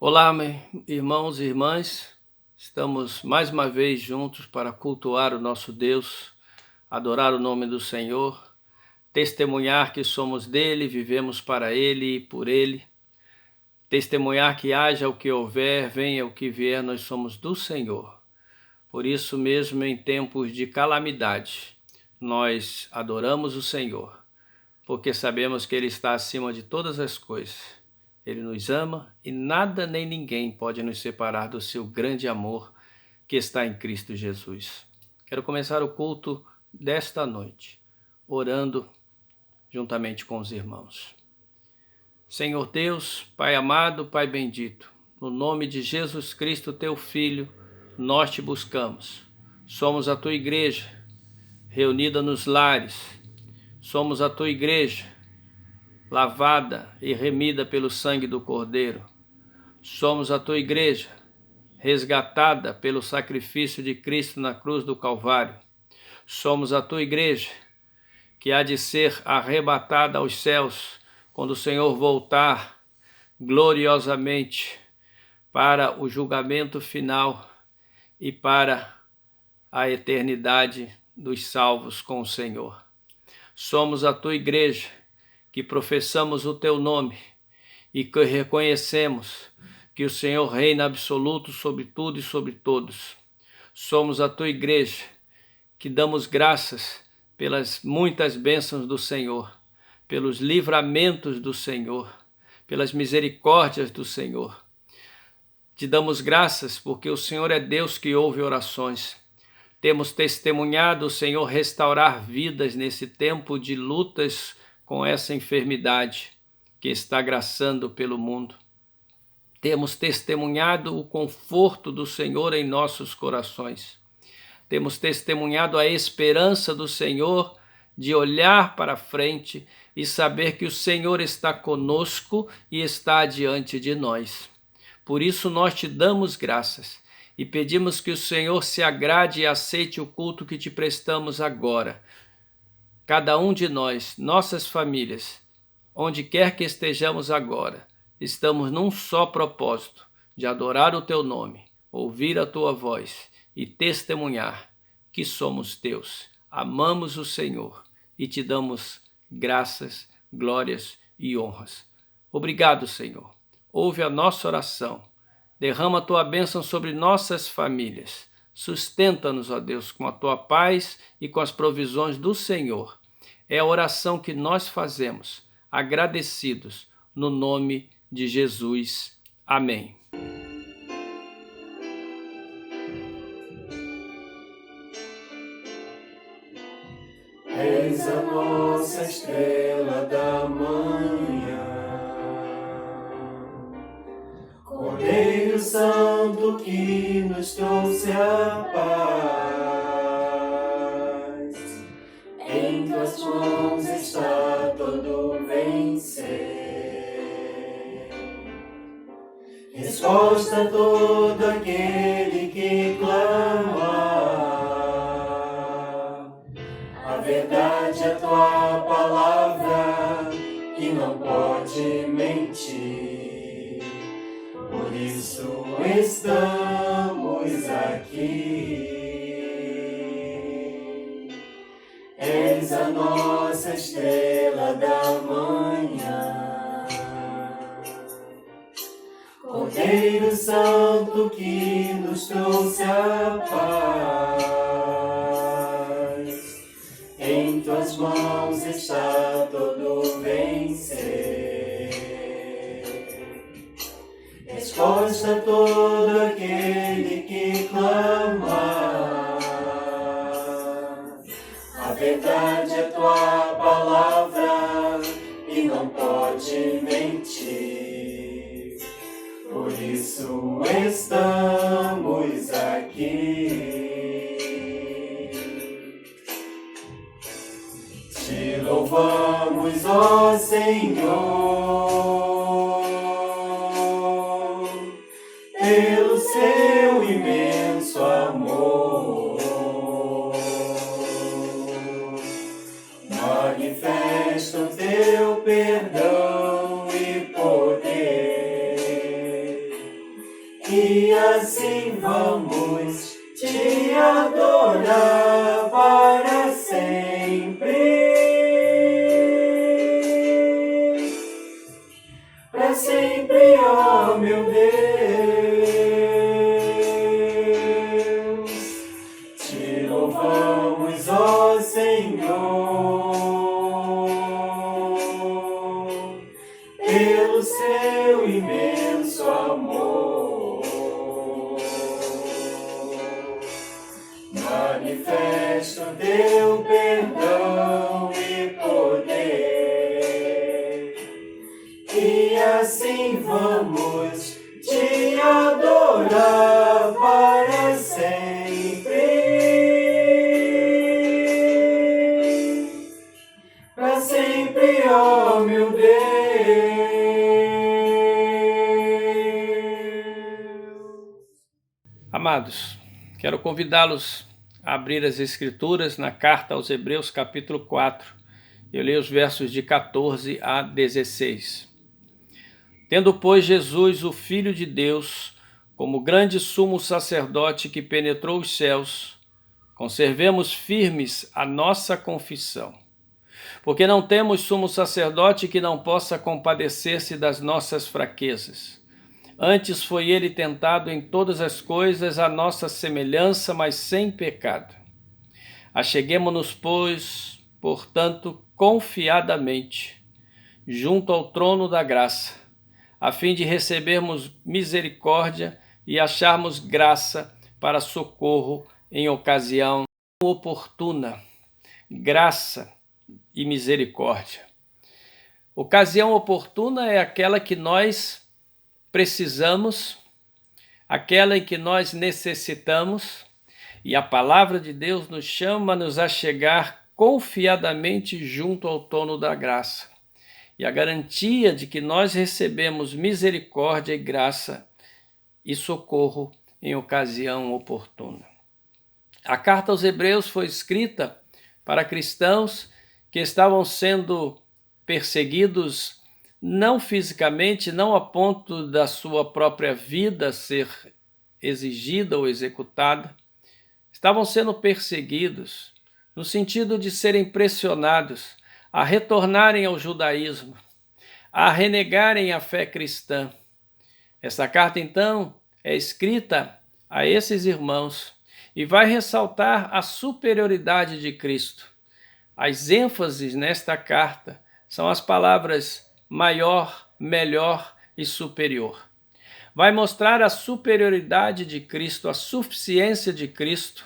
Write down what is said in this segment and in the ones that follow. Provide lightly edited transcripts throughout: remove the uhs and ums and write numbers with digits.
Olá, irmãos e irmãs, estamos mais uma vez juntos para cultuar o nosso Deus, adorar o nome do Senhor, testemunhar que somos dele, vivemos para ele e por ele, testemunhar que haja o que houver, venha o que vier, nós somos do Senhor. Por isso mesmo, em tempos de calamidade, nós adoramos o Senhor, porque sabemos que Ele está acima de todas as coisas. Ele nos ama e nada nem ninguém pode nos separar do seu grande amor que está em Cristo Jesus. Quero começar o culto desta noite, orando juntamente com os irmãos. Senhor Deus, Pai amado, Pai bendito, no nome de Jesus Cristo, teu Filho, nós te buscamos. Somos a tua igreja, reunida nos lares. Somos a tua igreja, lavada e remida pelo sangue do Cordeiro. Somos a tua igreja, resgatada pelo sacrifício de Cristo na cruz do Calvário. Somos a tua igreja, que há de ser arrebatada aos céus quando o Senhor voltar gloriosamente para o julgamento final e para a eternidade dos salvos com o Senhor. Somos a tua igreja, que professamos o teu nome e que reconhecemos que o Senhor reina absoluto sobre tudo e sobre todos. Somos a tua igreja, que damos graças pelas muitas bênçãos do Senhor, pelos livramentos do Senhor, pelas misericórdias do Senhor. Te damos graças porque o Senhor é Deus que ouve orações. Temos testemunhado o Senhor restaurar vidas nesse tempo de lutas com essa enfermidade que está graçando pelo mundo. Temos testemunhado o conforto do Senhor em nossos corações. Temos testemunhado a esperança do Senhor de olhar para frente e saber que o Senhor está conosco e está diante de nós. Por isso nós te damos graças e pedimos que o Senhor se agrade e aceite o culto que te prestamos agora. Cada um de nós, nossas famílias, onde quer que estejamos agora, estamos num só propósito, de adorar o teu nome, ouvir a tua voz e testemunhar que somos teus. Amamos o Senhor e te damos graças, glórias e honras. Obrigado, Senhor. Ouve a nossa oração. Derrama a tua bênção sobre nossas famílias. Sustenta-nos, ó Deus, com a tua paz e com as provisões do Senhor. É a oração que nós fazemos, agradecidos, no nome de Jesus. Amém. És a nossa estrela da manhã, Cordeiro Santo que nos trouxe a paz. Em tuas mãos está todo vencer. Resposta a todo aquele que clama. A verdade é tua palavra que não pode mentir. Por isso estamos aqui. És a nossa estrela da manhã, Cordeiro Santo que nos trouxe a paz. Em tuas mãos está todo vencer. Resposta a todo aquele que clama. A verdade é tua palavra e não pode mentir. Por isso estamos aqui. Te louvamos, ó Senhor, pelo seu imenso amor. Manifesta o teu perdão e poder. Mas, ó Senhor, pelo seu imenso amor, manifesta o teu perdão e poder, e assim vamos te adorar para sempre, ó meu Deus. Amados, quero convidá-los a abrir as Escrituras na carta aos Hebreus, capítulo 4. Eu leio os versos de 14 a 16. Tendo, pois, Jesus, o Filho de Deus, como grande sumo sacerdote que penetrou os céus, conservemos firmes a nossa confissão. Porque não temos sumo sacerdote que não possa compadecer-se das nossas fraquezas. Antes foi ele tentado em todas as coisas à nossa semelhança, mas sem pecado. Acheguemo-nos, pois, portanto, confiadamente, junto ao trono da graça, a fim de recebermos misericórdia e acharmos graça para socorro em ocasião oportuna. Graça e misericórdia. Ocasião oportuna é aquela que nós precisamos, aquela em que nós necessitamos, e a palavra de Deus nos chama a nos achegar confiadamente junto ao trono da graça. E a garantia de que nós recebemos misericórdia e graça e socorro em ocasião oportuna. A carta aos Hebreus foi escrita para cristãos que estavam sendo perseguidos não fisicamente, não a ponto da sua própria vida ser exigida ou executada, estavam sendo perseguidos no sentido de serem pressionados a retornarem ao judaísmo, a renegarem a fé cristã. Essa carta, então, é escrita a esses irmãos e vai ressaltar a superioridade de Cristo. As ênfases nesta carta são as palavras maior, melhor e superior. Vai mostrar a superioridade de Cristo, a suficiência de Cristo,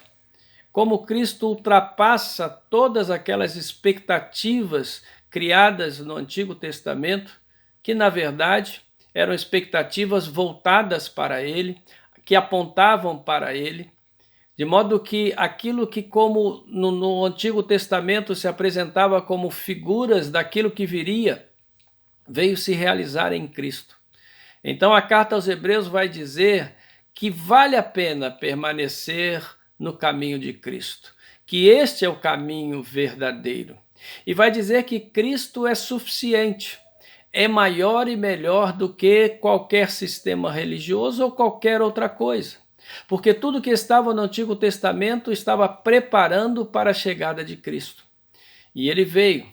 como Cristo ultrapassa todas aquelas expectativas criadas no Antigo Testamento, que na verdade eram expectativas voltadas para Ele, que apontavam para Ele, de modo que aquilo que como no Antigo Testamento se apresentava como figuras daquilo que viria, veio se realizar em Cristo. Então a carta aos Hebreus vai dizer que vale a pena permanecer no caminho de Cristo, que este é o caminho verdadeiro. E vai dizer que Cristo é suficiente, é maior e melhor do que qualquer sistema religioso ou qualquer outra coisa. Porque tudo que estava no Antigo Testamento estava preparando para a chegada de Cristo. E ele veio.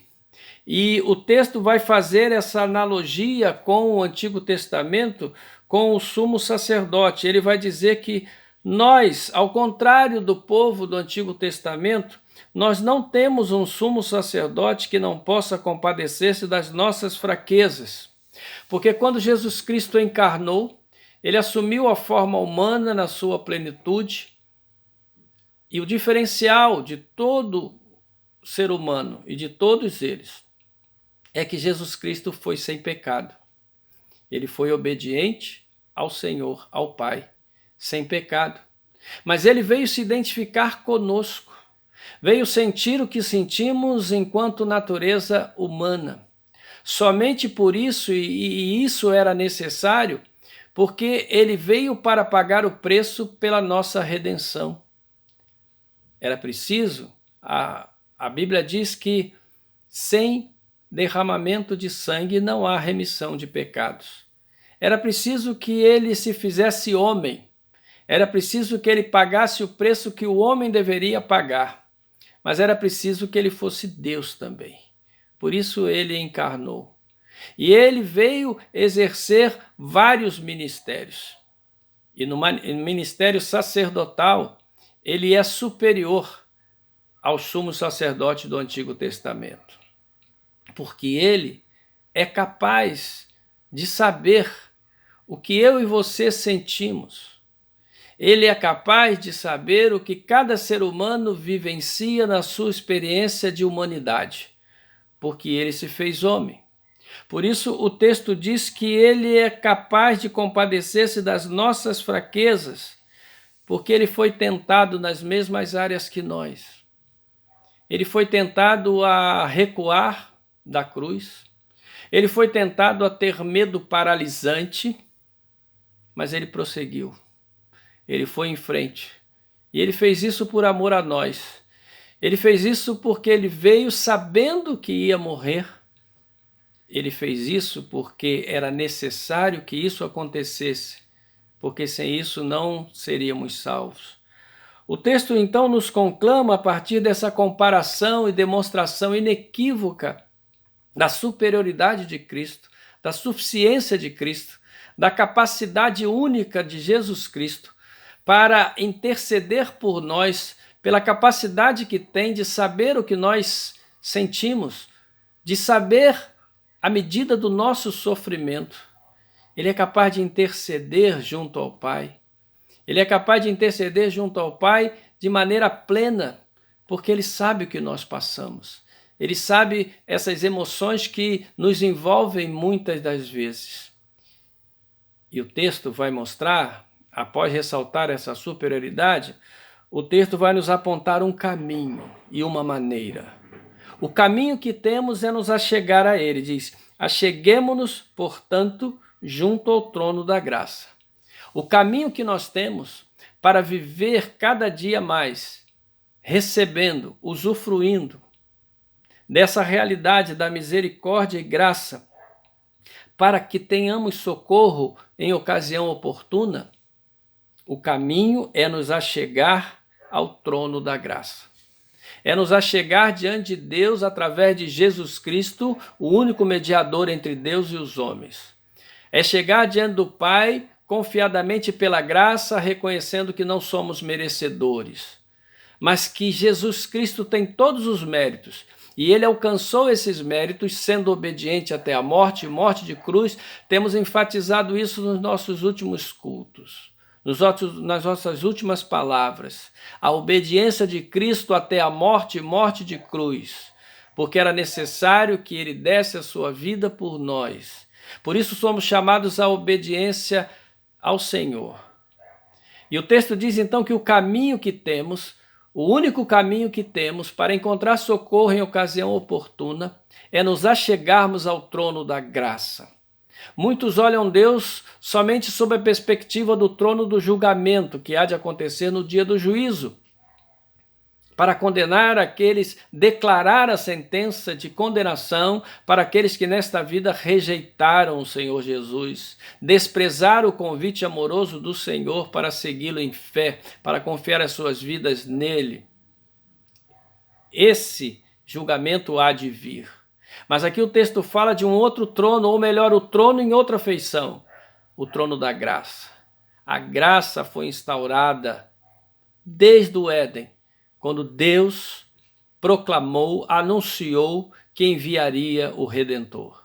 E o texto vai fazer essa analogia com o Antigo Testamento, com o sumo sacerdote. Ele vai dizer que nós, ao contrário do povo do Antigo Testamento, nós não temos um sumo sacerdote que não possa compadecer-se das nossas fraquezas. Porque quando Jesus Cristo encarnou, ele assumiu a forma humana na sua plenitude, e o diferencial de todo ser humano e de todos eles é que Jesus Cristo foi sem pecado. Ele foi obediente ao Senhor, ao Pai, sem pecado. Mas ele veio se identificar conosco, veio sentir o que sentimos enquanto natureza humana. Somente por isso, e isso era necessário, porque ele veio para pagar o preço pela nossa redenção. Era preciso, a Bíblia diz que sem derramamento de sangue não há remissão de pecados. Era preciso que ele se fizesse homem, era preciso que ele pagasse o preço que o homem deveria pagar, mas era preciso que ele fosse Deus também. Por isso ele encarnou. E ele veio exercer vários ministérios. E no ministério sacerdotal, ele é superior ao sumo sacerdote do Antigo Testamento, porque ele é capaz de saber o que eu e você sentimos. Ele é capaz de saber o que cada ser humano vivencia na sua experiência de humanidade, porque ele se fez homem. Por isso o texto diz que ele é capaz de compadecer-se das nossas fraquezas, porque ele foi tentado nas mesmas áreas que nós. Ele foi tentado a recuar da cruz, ele foi tentado a ter medo paralisante, mas ele prosseguiu, ele foi em frente, e ele fez isso por amor a nós. Ele fez isso porque ele veio sabendo que ia morrer. Ele fez isso porque era necessário que isso acontecesse, porque sem isso não seríamos salvos. O texto então nos conclama a partir dessa comparação e demonstração inequívoca da superioridade de Cristo, da suficiência de Cristo, da capacidade única de Jesus Cristo para interceder por nós, pela capacidade que tem de saber o que nós sentimos, de saber a medida do nosso sofrimento. Ele é capaz de interceder junto ao Pai. Ele é capaz de interceder junto ao Pai de maneira plena, porque ele sabe o que nós passamos. Ele sabe essas emoções que nos envolvem muitas das vezes. E o texto vai mostrar, após ressaltar essa superioridade, o texto vai nos apontar um caminho e uma maneira. O caminho que temos é nos achegar a ele, diz: acheguemo-nos, portanto, junto ao trono da graça. O caminho que nós temos para viver cada dia mais, recebendo, usufruindo dessa realidade da misericórdia e graça, para que tenhamos socorro em ocasião oportuna, o caminho é nos achegar ao trono da graça. É nos achegar diante de Deus através de Jesus Cristo, o único mediador entre Deus e os homens. É chegar diante do Pai confiadamente pela graça, reconhecendo que não somos merecedores, mas que Jesus Cristo tem todos os méritos, e ele alcançou esses méritos sendo obediente até a morte, morte de cruz. Temos enfatizado isso nos nossos últimos cultos, nas nossas últimas palavras. A obediência de Cristo até a morte, morte de cruz, porque era necessário que ele desse a sua vida por nós. Por isso somos chamados à obediência ao Senhor. E o texto diz então que o caminho que temos, o único caminho que temos para encontrar socorro em ocasião oportuna, é nos achegarmos ao trono da graça. Muitos olham Deus somente sob a perspectiva do trono do julgamento, que há de acontecer no dia do juízo, para condenar aqueles, declarar a sentença de condenação para aqueles que nesta vida rejeitaram o Senhor Jesus, desprezaram o convite amoroso do Senhor para segui-lo em fé, para confiar as suas vidas nele. Esse julgamento há de vir. Mas aqui o texto fala de um outro trono, ou melhor, o trono em outra feição, o trono da graça. A graça foi instaurada desde o Éden, quando Deus proclamou, anunciou que enviaria o Redentor.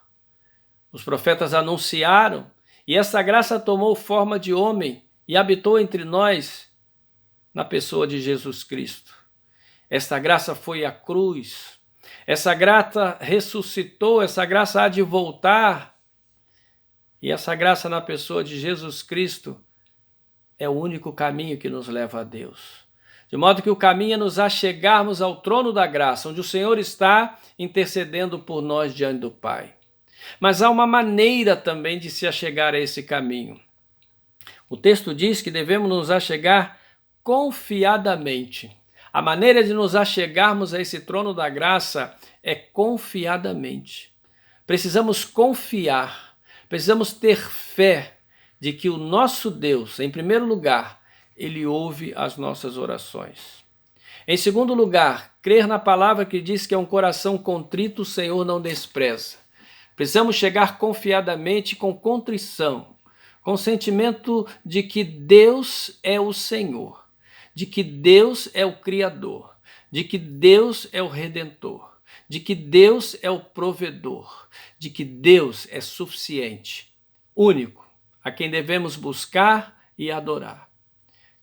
Os profetas anunciaram, e essa graça tomou forma de homem e habitou entre nós na pessoa de Jesus Cristo. Esta graça foi à cruz, essa graça ressuscitou, essa graça há de voltar, e essa graça na pessoa de Jesus Cristo é o único caminho que nos leva a Deus. De modo que o caminho é nos achegarmos ao trono da graça, onde o Senhor está intercedendo por nós diante do Pai. Mas há uma maneira também de se achegar a esse caminho. O texto diz que devemos nos achegar confiadamente. A maneira de nos achegarmos a esse trono da graça é confiadamente. Precisamos confiar, precisamos ter fé de que o nosso Deus, em primeiro lugar, ele ouve as nossas orações. Em segundo lugar, crer na palavra que diz que é um coração contrito, o Senhor não despreza. Precisamos chegar confiadamente com contrição, com o sentimento de que Deus é o Senhor, de que Deus é o Criador, de que Deus é o Redentor, de que Deus é o provedor, de que Deus é suficiente, único, a quem devemos buscar e adorar.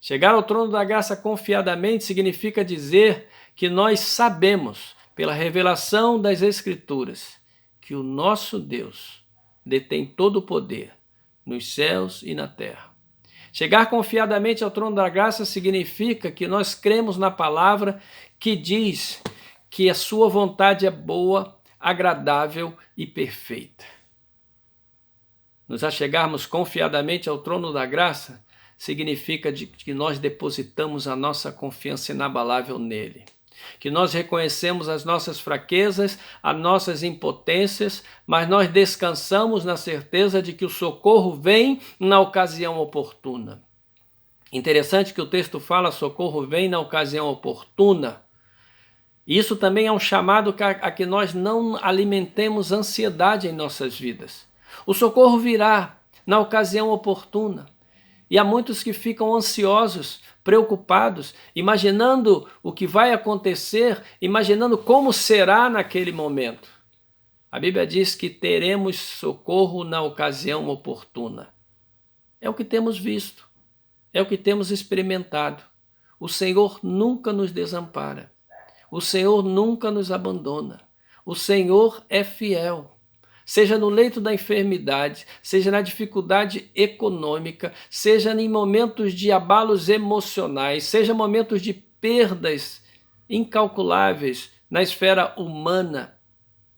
Chegar ao trono da graça confiadamente significa dizer que nós sabemos, pela revelação das Escrituras, que o nosso Deus detém todo o poder nos céus e na terra. Chegar confiadamente ao trono da graça significa que nós cremos na palavra que diz que a sua vontade é boa, agradável e perfeita. Nos achegarmos confiadamente ao trono da graça significa que nós depositamos a nossa confiança inabalável nele, que nós reconhecemos as nossas fraquezas, as nossas impotências, mas nós descansamos na certeza de que o socorro vem na ocasião oportuna. Interessante que o texto fala: socorro vem na ocasião oportuna. Isso também é um chamado a que nós não alimentemos ansiedade em nossas vidas. O socorro virá na ocasião oportuna. E há muitos que ficam ansiosos, preocupados, imaginando o que vai acontecer, imaginando como será naquele momento. A Bíblia diz que teremos socorro na ocasião oportuna. É o que temos visto, é o que temos experimentado. O Senhor nunca nos desampara, o Senhor nunca nos abandona, o Senhor é fiel. Seja no leito da enfermidade, seja na dificuldade econômica, seja em momentos de abalos emocionais, seja momentos de perdas incalculáveis na esfera humana,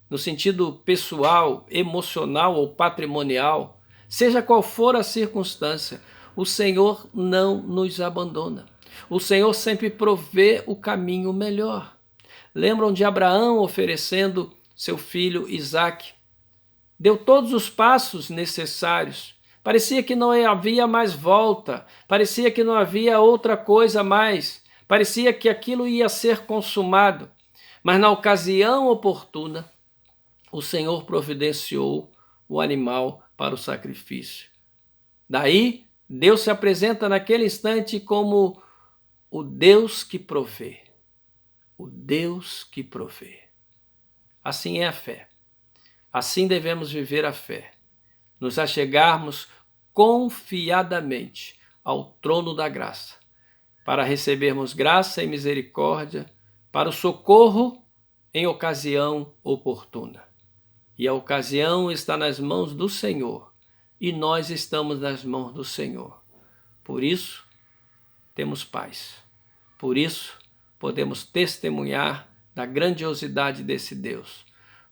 no sentido pessoal, emocional ou patrimonial, seja qual for a circunstância, o Senhor não nos abandona. O Senhor sempre provê o caminho melhor. Lembram de Abraão oferecendo seu filho Isaque? Deu todos os passos necessários. Parecia que não havia mais volta, parecia que não havia outra coisa mais, parecia que aquilo ia ser consumado. Mas na ocasião oportuna, o Senhor providenciou o animal para o sacrifício. Daí, Deus se apresenta naquele instante como o Deus que provê. O Deus que provê. Assim é a fé. Assim devemos viver a fé, nos achegarmos confiadamente ao trono da graça, para recebermos graça e misericórdia, para o socorro em ocasião oportuna. E a ocasião está nas mãos do Senhor, e nós estamos nas mãos do Senhor. Por isso, temos paz. Por isso, podemos testemunhar da grandiosidade desse Deus.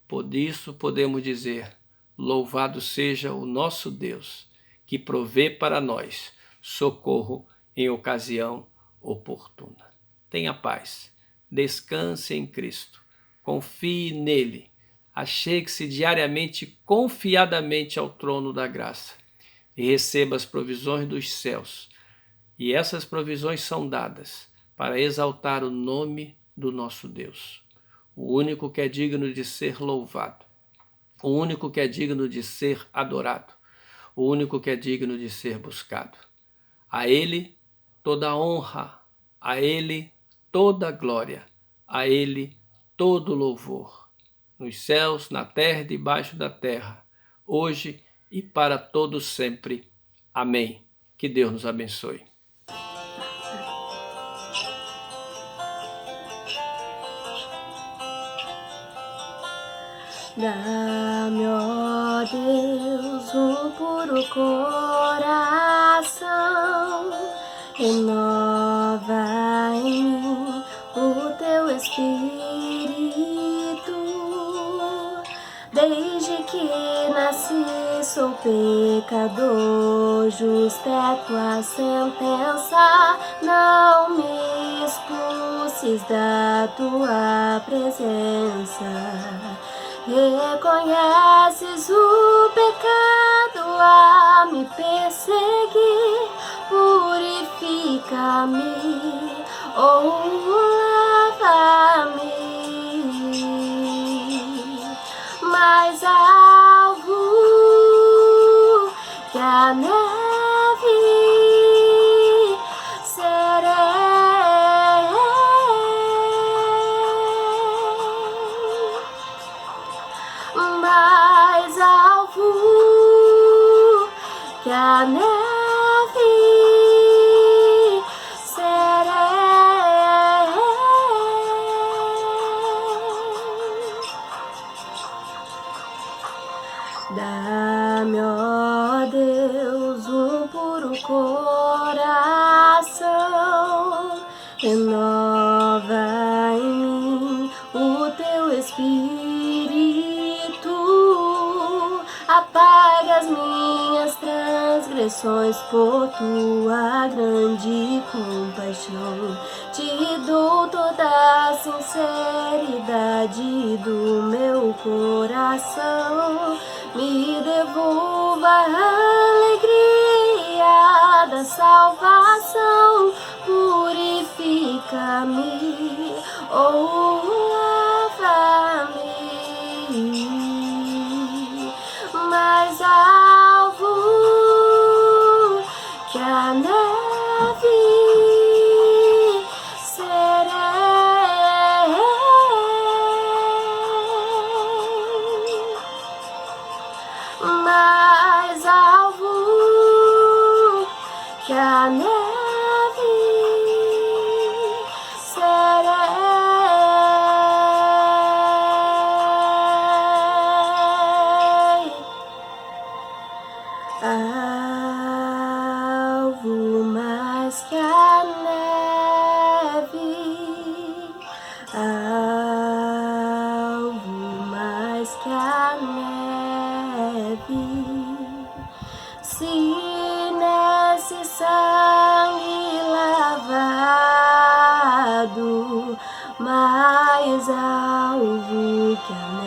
Por isso podemos dizer: louvado seja o nosso Deus, que provê para nós socorro em ocasião oportuna. Tenha paz, descanse em Cristo, confie nele, achegue-se diariamente confiadamente ao trono da graça e receba as provisões dos céus. E essas provisões são dadas para exaltar o nome do nosso Deus. O único que é digno de ser louvado, o único que é digno de ser adorado, o único que é digno de ser buscado. A Ele toda a honra, a Ele toda a glória, a Ele todo o louvor, nos céus, na terra e debaixo da terra, hoje e para todos sempre. Amém. Que Deus nos abençoe. Dá-me, ó Deus, um puro coração, renova em mim o teu Espírito. Desde que nasci sou pecador, justa é tua sentença, não me expulses da tua presença. Reconheces o pecado a me perseguir, purifica-me ou lava-me mais alvo que a neve. Serei a neve serei. Dá-me, ó Deus, um puro coração, renova em mim o teu Espírito, apaga as minhas transgressões por tua grande compaixão. Te dou toda a sinceridade do meu coração, me devolva a alegria da salvação, purifica-me, ou lava-me mais alvo que a neve serei, mais alvo que a neve serei. Alvo mais que a neve, alvo mais que a neve. Se nesse sangue lavado, mais alvo que a